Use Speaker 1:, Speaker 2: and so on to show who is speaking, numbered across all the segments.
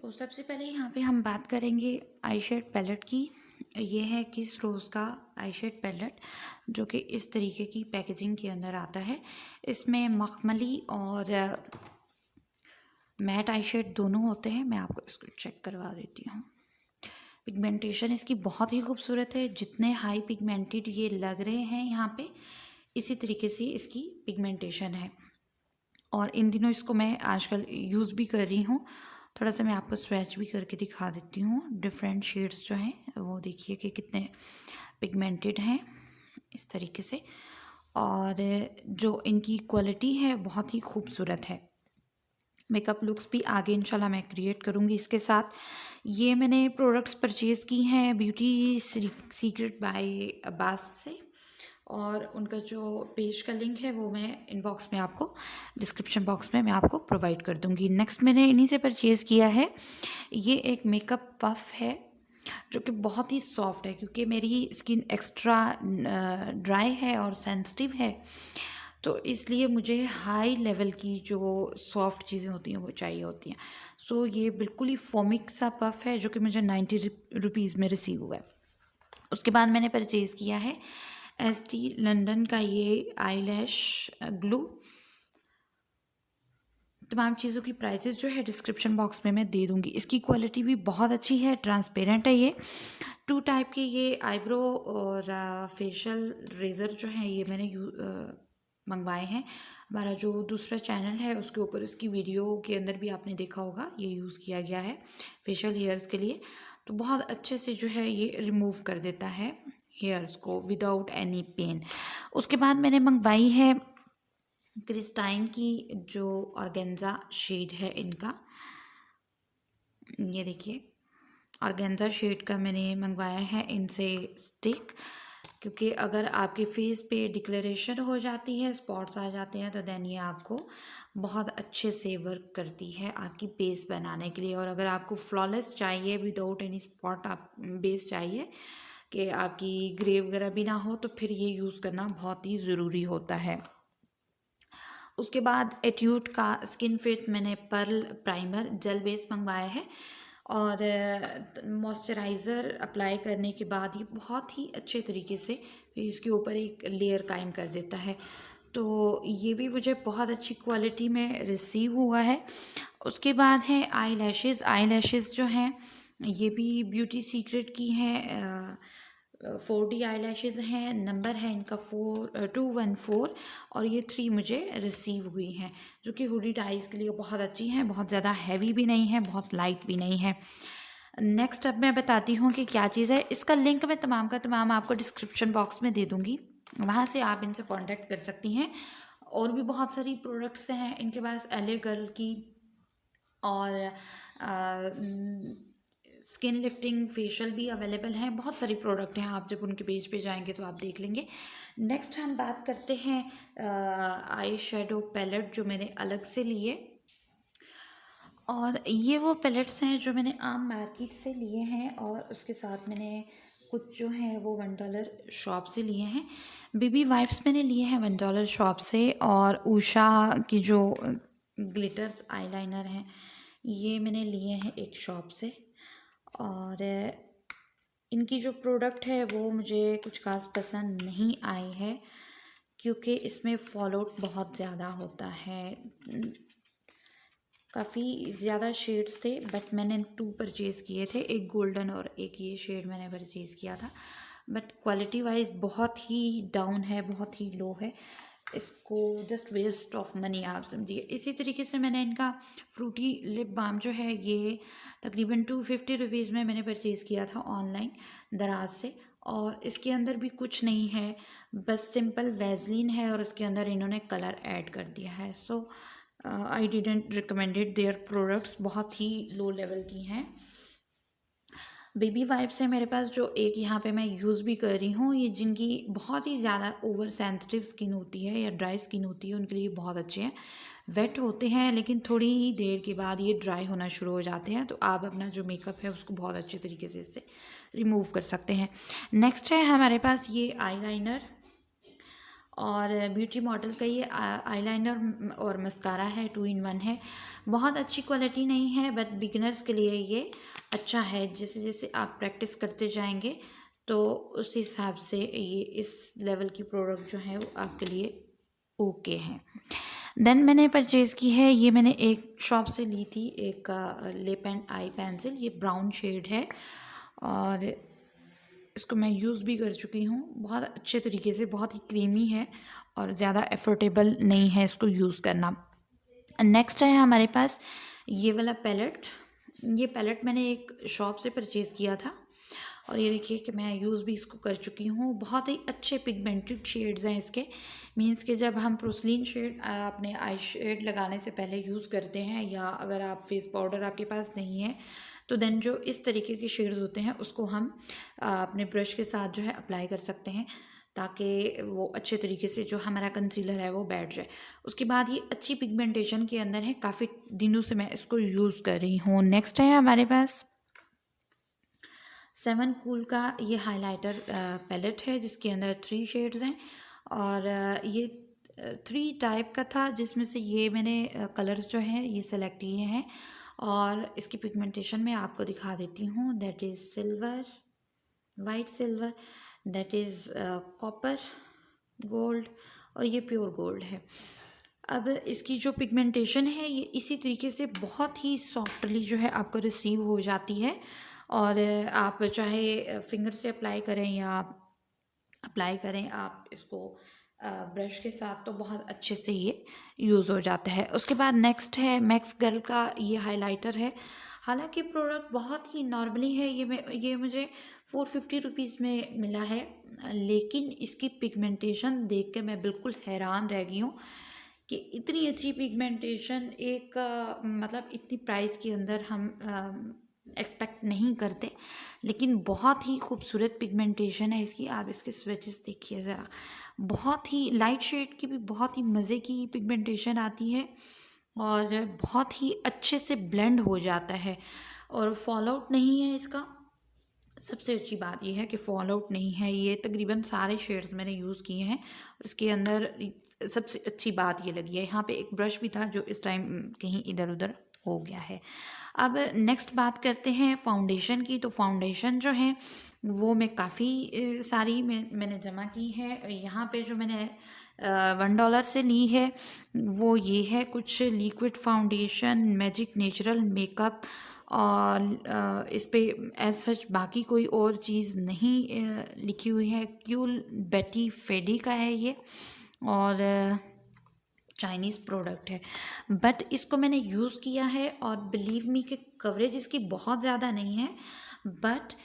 Speaker 1: तो सबसे पहले यहाँ पे हम बात करेंगे आई शेड पैलेट की। ये है किस रोज़ का आई शेड पैलेट, जो कि इस तरीके की पैकेजिंग के अंदर आता है। इसमें मखमली और मैट आई शेड दोनों होते हैं। मैं आपको इसको चेक करवा देती हूँ। पिगमेंटेशन इसकी बहुत ही खूबसूरत है। जितने हाई पिगमेंटेड ये लग रहे हैं यहाँ पे, इसी तरीके से इसकी पिगमेंटेशन है। और इन दिनों इसको मैं आजकल यूज़ भी कर रही हूँ। थोड़ा सा मैं आपको स्वैच भी करके दिखा देती हूँ। डिफरेंट शेड्स जो हैं वो देखिए कि कितने पिगमेंटेड हैं इस तरीके से। और जो इनकी क्वालिटी है बहुत ही खूबसूरत है। मेकअप लुक्स भी आगे इंशाल्लाह मैं क्रिएट करूँगी इसके साथ। ये मैंने प्रोडक्ट्स परचेज़ की हैं ब्यूटी सीक्रेट बाय अब्बास से, और उनका जो पेज का लिंक है वो मैं इनबॉक्स में आपको, डिस्क्रिप्शन बॉक्स में मैं आपको प्रोवाइड कर दूँगी। नेक्स्ट मैंने इन्हीं से परचेज़ किया है। ये एक मेकअप पफ है जो कि बहुत ही सॉफ्ट है, क्योंकि मेरी स्किन एक्स्ट्रा ड्राई है और सेंसिटिव है, तो इसलिए मुझे हाई लेवल की जो सॉफ्ट चीज़ें होती हैं वो चाहिए होती हैं। सो ये बिल्कुल ही फोमिक सा पफ है जो कि मुझे 90 रुपीज़ में रिसीव हुआ है। उसके बाद मैंने परचेज़ किया है एसटी लंदन का ये आई लैश ग्लू। तमाम चीज़ों की प्राइसेस जो है डिस्क्रिप्शन बॉक्स में मैं दे दूँगी। इसकी क्वालिटी भी बहुत अच्छी है, ट्रांसपेरेंट है ये। 2 टाइप के ये आईब्रो और फेशियल रेज़र जो हैं ये मैंने मंगवाए हैं। हमारा जो दूसरा चैनल है उसके ऊपर इसकी वीडियो के अंदर भी आपने देखा होगा, ये यूज़ किया गया है फेशियल हेयर्स के लिए। तो बहुत अच्छे से जो है ये रिमूव कर देता है हेयर्स को विदाउट एनी पेन। उसके बाद मैंने मंगवाई है क्रिस्टाइन की जो ऑर्गेन्जा शेड है इनका, ये देखिए ऑर्गेन्जा शेड का मैंने मंगवाया है इनसे स्टिक। क्योंकि अगर आपके फेस पे डिक्लेरेशन हो जाती है, स्पॉट्स आ जाते हैं, तो देन ये आपको बहुत अच्छे से वर्क करती है आपकी बेस बनाने के लिए। और अगर आपको फ्लॉलेस चाहिए विदाउट एनी स्पॉट आप बेस चाहिए कि आपकी ग्रे वगैरह भी ना हो, तो फिर ये यूज़ करना बहुत ही ज़रूरी होता है। उसके बाद एट्यूड का स्किन फिट मैंने पर्ल प्राइमर जेल बेस मंगवाया है, और मॉइस्चराइज़र अप्लाई करने के बाद ये बहुत ही अच्छे तरीके से इसके ऊपर एक लेयर कायम कर देता है। तो ये भी मुझे बहुत अच्छी क्वालिटी में रिसीव हुआ है। उसके बाद है आई लैशेज़ जो हैं ये भी ब्यूटी सीक्रेट की हैं। 4D आई लैशेज़ हैं, नंबर है इनका 214, और ये 3 मुझे रिसीव हुई हैं, जो कि हुडी आइज़ के लिए बहुत अच्छी हैं। बहुत ज़्यादा हैवी भी नहीं है, बहुत लाइट भी नहीं है। नेक्स्ट अब मैं बताती हूँ कि क्या चीज़ है। इसका लिंक मैं तमाम का तमाम आपको डिस्क्रिप्शन बॉक्स में दे दूँगी, वहाँ से आप इनसे कांटेक्ट कर सकती हैं। और भी बहुत सारी प्रोडक्ट्स हैं इनके पास, एले गर्ल की और स्किन लिफ्टिंग फेशियल भी अवेलेबल हैं। बहुत सारी प्रोडक्ट हैं, आप जब उनके पेज पे जाएंगे तो आप देख लेंगे। नेक्स्ट हम बात करते हैं आई शेडो पैलेट जो मैंने अलग से लिए, और ये वो पैलेट्स हैं जो मैंने आम मार्केट से लिए हैं, और उसके साथ मैंने कुछ जो हैं वो $1 शॉप से लिए हैं। बेबी वाइप्स मैंने लिए हैं $1 शॉप से, और उषा की जो ग्लिटर्स आईलाइनर हैं ये मैंने लिए हैं एक शॉप से। और इनकी जो प्रोडक्ट है वो मुझे कुछ खास पसंद नहीं आई है, क्योंकि इसमें फॉलोआउट बहुत ज़्यादा होता है। काफ़ी ज़्यादा शेड्स थे, बट मैंने 2 परचेज़ किए थे, एक गोल्डन और एक ये शेड मैंने परचेज़ किया था। बट क्वालिटी वाइज बहुत ही डाउन है, बहुत ही लो है। इसको जस्ट वेस्ट ऑफ मनी आप समझिए। इसी तरीके से मैंने इनका फ्रूटी लिप बाम जो है ये तकरीबन 250 रुपीज़ में मैंने परचेज़ किया था ऑनलाइन दराज से, और इसके अंदर भी कुछ नहीं है, बस सिंपल वैसलीन है और उसके अंदर इन्होंने कलर ऐड कर दिया है। So I didn't recommended their products, बहुत ही लो लेवल की हैं। बेबी वाइप्स है मेरे पास, जो एक यहाँ पे मैं यूज़ भी कर रही हूँ। ये जिनकी बहुत ही ज़्यादा ओवर सेंसिटिव स्किन होती है या ड्राई स्किन होती है उनके लिए बहुत अच्छे हैं। वेट होते हैं लेकिन थोड़ी ही देर के बाद ये ड्राई होना शुरू हो जाते हैं, तो आप अपना जो मेकअप है उसको बहुत अच्छे तरीके से इससे रिमूव कर सकते हैं। नेक्स्ट है हमारे पास ये आईलाइनर, और ब्यूटी मॉडल का ये आईलाइनर और मस्कारा है, 2 इन 1 है। बहुत अच्छी क्वालिटी नहीं है बट बिगिनर्स के लिए ये अच्छा है। जैसे जैसे आप प्रैक्टिस करते जाएंगे तो उस हिसाब से ये इस लेवल की प्रोडक्ट जो है वो आपके लिए ओके हैं। देन मैंने परचेज़ की है, ये मैंने एक शॉप से ली थी, एक लिप एंड आई पेंसिल। ये ब्राउन शेड है और इसको मैं यूज़ भी कर चुकी हूँ बहुत अच्छे तरीके से। बहुत ही क्रीमी है और ज़्यादा एफोर्डेबल नहीं है इसको यूज़ करना। नेक्स्ट है हमारे पास ये वाला पैलेट। ये पैलेट मैंने एक शॉप से परचेज़ किया था और ये देखिए कि मैं यूज़ भी इसको कर चुकी हूँ। बहुत ही अच्छे पिगमेंटेड शेड्स हैं इसके। मींस कि जब हम प्रोसलीन शेड अपने आई शेड लगाने से पहले यूज़ करते हैं, या अगर आप फेस पाउडर आपके पास नहीं है तो देन जो इस तरीके के शेड्स होते हैं उसको हम अपने ब्रश के साथ जो है अप्लाई कर सकते हैं, ताकि वो अच्छे तरीके से जो हमारा कंसीलर है वो बैठ जाए। उसके बाद ये अच्छी पिगमेंटेशन के अंदर है, काफ़ी दिनों से मैं इसको यूज़ कर रही हूँ। नेक्स्ट है हमारे पास 7 कूल का ये हाइलाइटर पैलेट है, जिसके अंदर 3 शेड्स हैं और ये 3 टाइप का था, जिसमें से ये मैंने कलर्स जो हैं ये सेलेक्ट किए हैं। और इसकी पिगमेंटेशन मैं आपको दिखा देती हूँ। That is silver, white silver, that is copper gold, और ये प्योर गोल्ड है। अब इसकी जो पिगमेंटेशन है ये इसी तरीके से बहुत ही सॉफ्टली जो है आपको रिसीव हो जाती है। और आप चाहे फिंगर से अप्लाई करें या अप्लाई करें आप इसको ब्रश के साथ, तो बहुत अच्छे से ये यूज़ हो जाता है। उसके बाद नेक्स्ट है मैक्स गर्ल का ये हाइलाइटर है। हालांकि प्रोडक्ट बहुत ही नॉर्मली है, ये मुझे 450 रुपीज़ में मिला है, लेकिन इसकी पिगमेंटेशन देख के मैं बिल्कुल हैरान रह गई हूँ कि इतनी अच्छी पिगमेंटेशन एक मतलब इतनी प्राइस के अंदर हम एक्सपेक्ट नहीं करते। लेकिन बहुत ही खूबसूरत पिगमेंटेशन है इसकी। आप इसके स्वेचेस देखिए ज़रा, बहुत ही लाइट शेड की भी बहुत ही मज़े की पिगमेंटेशन आती है और बहुत ही अच्छे से ब्लेंड हो जाता है और फॉल आउट नहीं है इसका। सबसे अच्छी बात यह है कि फॉल आउट नहीं है। ये तकरीबन सारे शेड्स मैंने यूज़ किए हैं। इसके अंदर सबसे अच्छी बात ये लगी है, यहाँ पे एक ब्रश भी था जो इस टाइम कहीं इधर उधर हो गया है। अब नेक्स्ट बात करते हैं फाउंडेशन की। तो फाउंडेशन जो है वो मैं काफ़ी सारी मैंने जमा की है। यहाँ पे जो मैंने $1 से ली है वो ये है कुछ liquid foundation magic natural makeup, और इस पे एज सच बाकी कोई और चीज़ नहीं लिखी हुई है। क्यूल बेटी फेडी का है ये और चाइनीज़ प्रोडक्ट है, बट इसको मैंने यूज़ किया है और बिलीव मी कि कवरेज इसकी बहुत ज़्यादा नहीं है, बट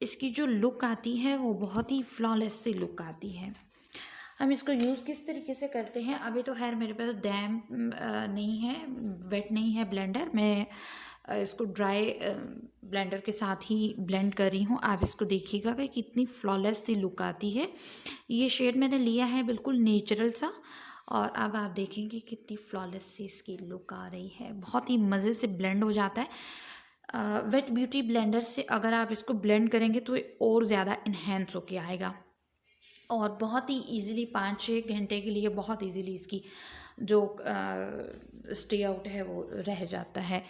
Speaker 1: इसकी जो लुक आती है वो बहुत ही फ्लॉलेस सी लुक आती है। हम इसको यूज़ किस तरीके से करते हैं, अभी तो खैर मेरे पास डैम नहीं है, वेट नहीं है ब्लेंडर। मैं इसको ड्राई ब्लेंडर के साथ ही ब्लेंड कर रही हूँ। आप इसको देखिएगा कि कितनी फ्लॉलेस सी लुक आती है। ये शेड मैंने लिया है बिल्कुल नेचुरल सा, और अब आप देखेंगे कितनी फ्लॉलेस सी इसकी लुक आ रही है। बहुत ही मज़े से ब्लेंड हो जाता है। वेट ब्यूटी ब्लेंडर से अगर आप इसको ब्लेंड करेंगे तो ये और ज़्यादा इन्हेंस होके आएगा और बहुत ही इजीली 5-6 घंटे के लिए बहुत इजीली इसकी जो स्टे आउट है वो रह जाता है।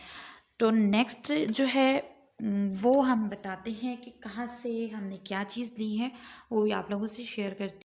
Speaker 1: तो नेक्स्ट जो है वो हम बताते हैं कि कहाँ से हमने क्या चीज़ ली है, वो भी आप लोगों से शेयर करते